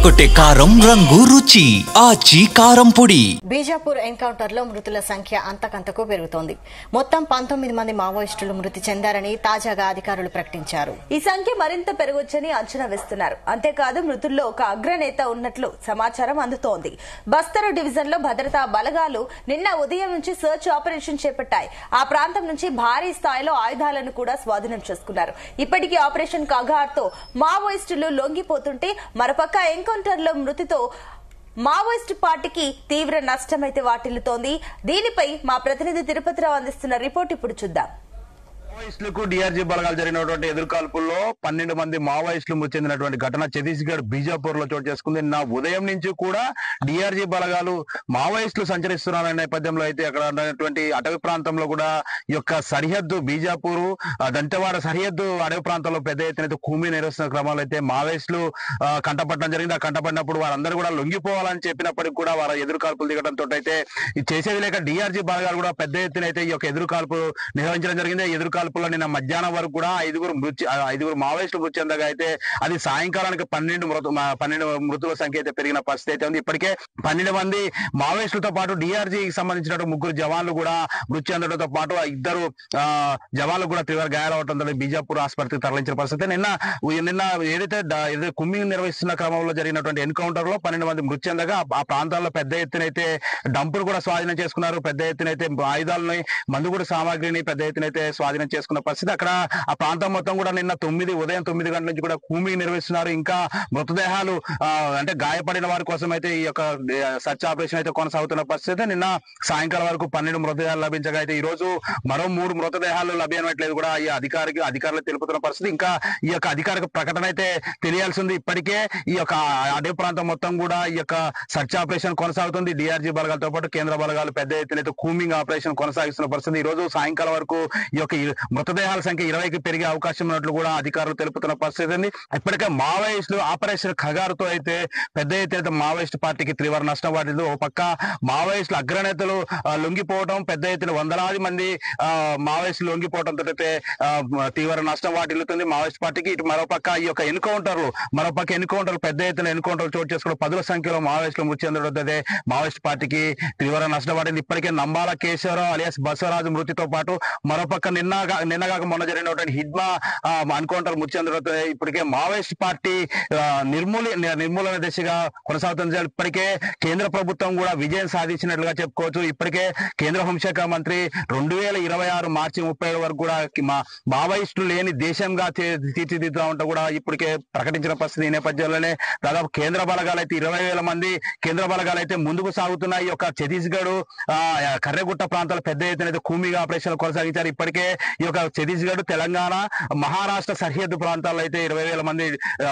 ఎర్రగొట్టే కారం రంగు రుచి ఆచి కారం పొడి. బీజాపూర్ ఎన్కౌంటర్ లో మృతుల సంఖ్య అంతకంతకు పెరుగుతోంది. మొత్తం 19 మంది మావోయిస్టులు మృతి చెందారని తాజాగా అధికారులు ప్రకటించారు. ఈ సంఖ్య మరింత పెరగొచ్చని అంచనా వేస్తున్నారు. అంతేకాదు మృతుల్లో ఒక అగ్రనేత ఉన్నట్లు సమాచారం అందుతోంది. బస్తరు డివిజన్ లో భద్రతా బలగాలు నిన్న ఉదయం నుంచి సర్చ్ ఆపరేషన్ చేపట్టాయి. ఆ ప్రాంతం నుంచి భారీ స్థాయిలో ఆయుధాలను కూడా స్వాధీనం చేసుకున్నారు. ఇప్పటికీ ఆపరేషన్ కగార్తో మావోయిస్టులు లొంగిపోతుంటే మరోపక్క ఎన్కౌంటర్ లో మృతితో మావోయిస్టు పార్టీకి తీవ్ర నష్టమైతే వాటిల్లుతోంది. దీనిపై మా ప్రతినిధి తిరుపతిరావు అందిస్తున్న రిపోర్ట్ ఇప్పుడు చూద్దాం. మావోయిస్టులకు డిఆర్జీ బలగాలు జరిగినటువంటి ఎదురుకాల్పుల్లో 12 మంది మావోయిస్టులు మృతి చెందినటువంటి ఘటన ఛత్తీస్గఢ్ బీజాపూర్ లో చోటు చేసుకుంది. నిన్న ఉదయం నుంచి కూడా డిఆర్జీ బలగాలు మావోయిస్టులు సంచరిస్తున్న నేపథ్యంలో అయితే అక్కడ ఉన్నటువంటి అటవీ ప్రాంతంలో కూడా ఈ యొక్క సరిహద్దు బీజాపూర్ దంతెవాడ సరిహద్దు అడవి ప్రాంతంలో పెద్ద ఎత్తున కూమీ నిర్వహిస్తున్న క్రమాలు అయితే మావోయిస్టులు కంటపడడం జరిగింది. ఆ కంటపడినప్పుడు వారందరూ కూడా లొంగిపోవాలని చెప్పినప్పటికీ కూడా వారు ఎదురుకాల్పులు దిగడంతో అయితే చేసేది లేక డిఆర్జీ బలగాలు కూడా పెద్ద ఎత్తున అయితే ఈ యొక్క ఎదురుకాల్పు నిర్వహించడం జరిగింది. ఎదురుకాల్పుల్లో నిన్న మధ్యాహ్నం వరకు కూడా ఐదుగురు మావోయిస్టులు మృతి చెందగా అయితే అది సాయంకాలానికి 12 మృతుల సంఖ్య అయితే పెరిగిన పరిస్థితి అయితే ఉంది. ఇప్పటికే 12 మంది మావోయిస్టులతో పాటు డిఆర్జీకి సంబంధించిన 3 జవాన్లు కూడా మృతి చెందడంతో పాటు 2 జవాన్లు కూడా తీవ్ర గాయాలవడంతో బీజాపూర్ ఆసుపత్రికి తరలించిన పరిస్థితి. నిన్న ఏదైతే కుమ్మింగ్ నిర్వహిస్తున్న క్రమంలో జరిగినటువంటి ఎన్కౌంటర్ లో 12 మంది మృతి చెందగా ఆ ప్రాంతాల్లో పెద్ద ఎత్తున అయితే డంపులు కూడా స్వాధీనం చేసుకున్నారు. పెద్ద ఎత్తున అయితే ఆయుధాలని మందుగుడు సామాగ్రిని పెద్ద ఎత్తున అయితే స్వాధీనం చేసుకున్న పరిస్థితి. అక్కడ ఆ ప్రాంతం మొత్తం కూడా నిన్న ఉదయం 9 గంటల నుంచి కూడా కూమింగ్ నిర్వహిస్తున్నారు. ఇంకా మృతదేహాలు అంటే గాయపడిన వారి కోసం అయితే ఈ యొక్క సర్చ్ ఆపరేషన్ అయితే కొనసాగుతున్న పరిస్థితి. నిన్న సాయంకాలం వరకు 12 మృతదేహాలు లభించగా అయితే ఈ రోజు మరో 3 మృతదేహాలు లభ్యమట్లేదు కూడా ఈ అధికారులు తెలుపుతున్న పరిస్థితి. ఇంకా ఈ యొక్క అధికారిక ప్రకటన అయితే తెలియాల్సి ఉంది. ఇప్పటికే ఈ యొక్క అడవి ప్రాంతం మొత్తం కూడా ఈ యొక్క సర్చ్ ఆపరేషన్ కొనసాగుతుంది. డిఆర్జీ బలగాలతో పాటు కేంద్ర బలగాలు పెద్ద ఎత్తున అయితే కూమింగ్ ఆపరేషన్ కొనసాగిస్తున్న పరిస్థితి. ఈ రోజు సాయంకాలం వరకు ఈ యొక్క మృతదేహాల సంఖ్య 20కి పెరిగే అవకాశం ఉన్నట్లు కూడా అధికారులు తెలుపుతున్న పరిస్థితి ఉంది. ఇప్పటికే మావోయిస్టులు ఆపరేషన్ ఖగారుతో అయితే పెద్ద ఎత్తున మావోయిస్టు పార్టీకి తీవ్ర నష్టం వాటింది. ఒక పక్క మావోయిస్టులు అగ్రనేతలు లొంగిపోవడం, పెద్ద ఎత్తున వందలాది మంది మావోయిస్టులు లొంగిపోవడంతో అయితే తీవ్ర నష్టం వాటిల్లుతుంది మావోయిస్ట్ పార్టీకి. ఇటు మరోపక్క ఈ యొక్క ఎన్కౌంటర్లు పెద్ద ఎత్తున ఎన్కౌంటర్లు చోటు చేసుకోవడం 10ల సంఖ్యలో మావోయిస్టులు మృతి చెందడం అయితే మావోయిస్ట్ పార్టీకి తీవ్ర నష్టం వాటింది. ఇప్పటికే నంబాల కేశవరావు అలియాస్ బసవరాజు మృతితో పాటు మరోపక్క నిన్నగాక మొన్న జరిగినటువంటి హిడ్మా ఎన్కౌంటర్ మృతి చెందడంతో ఇప్పటికే మావోయిస్ట్ పార్టీ నిర్మూలన దిశగా కొనసాగుతుంది. ఇప్పటికే కేంద్ర ప్రభుత్వం కూడా విజయం సాధించినట్లుగా చెప్పుకోవచ్చు. ఇప్పటికే కేంద్ర హోంశాఖ మంత్రి 2026 మార్చి 30 వరకు కూడా మావోయిస్టులు లేని దేశంగా తీర్చిదిద్దామంటూ కూడా ఇప్పటికే ప్రకటించిన పరిస్థితి. ఈ నేపథ్యంలోనే దాదాపు కేంద్ర బలగాలు అయితే 20,000 మంది కేంద్ర బలగాలు అయితే ముందుకు సాగుతున్న ఈ యొక్క ఛత్తీస్గఢ్ కర్రెగుట్ట ప్రాంతాల పెద్ద ఎత్తున కూమింగ్ ఆపరేషన్ కొనసాగించారు. ఇప్పటికే ఈ యొక్క ఛత్తీస్గఢ్, తెలంగాణ, మహారాష్ట్ర సరిహద్దు ప్రాంతాల్లో అయితే 20,000 మంది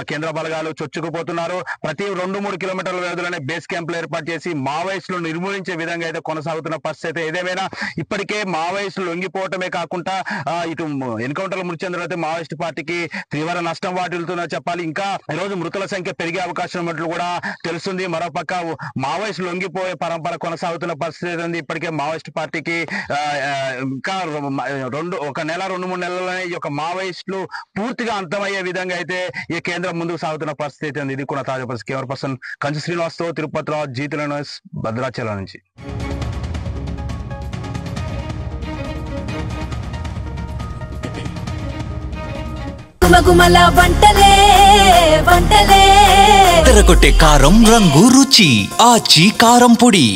కేంద్ర బలగాలు చొచ్చుకుపోతున్నారు. ప్రతి 2-3 కిలోమీటర్ల వ్యవధిలోనే బేస్ క్యాంపులు ఏర్పాటు చేసి మావోయిస్టులు నిర్మూలించే విధంగా అయితే కొనసాగుతున్న పరిస్థితి. ఏదేమైనా ఇప్పటికే మావోయిస్టులు లొంగిపోవటమే కాకుండా ఇటు ఎన్కౌంటర్లు మృతి చెందడం అయితే మావోయిస్టు పార్టీకి తీవ్ర నష్టం వాటిల్లుతుందని చెప్పాలి. ఇంకా ఈ రోజు మృతుల సంఖ్య పెరిగే అవకాశం ఉన్నట్లు కూడా తెలుస్తుంది. మరోపక్క మావోయిస్టులు లొంగిపోయే పరంపర కొనసాగుతున్న పరిస్థితి ఉంది. ఇప్పటికే మావోయిస్టు పార్టీకి ఇంకా 1 నెల 2-3 నెలల్లోనే ఈ యొక్క మావోయిస్టులు పూర్తిగా అంతమయ్యే విధంగా అయితే ఈ కేంద్రం ముందుకు సాగుతున్న పరిస్థితి ఉంది. ఇది కూడా తాజా పరిస్థితి. కెమెరా పర్సన్ కంచి శ్రీనివాస్తో తిరుపతిరావు, జీతుల న్యూస్, భద్రాచలం నుంచి. ఎర్రగొట్టే కారం రంగు రుచి ఆచి కారం పొడి.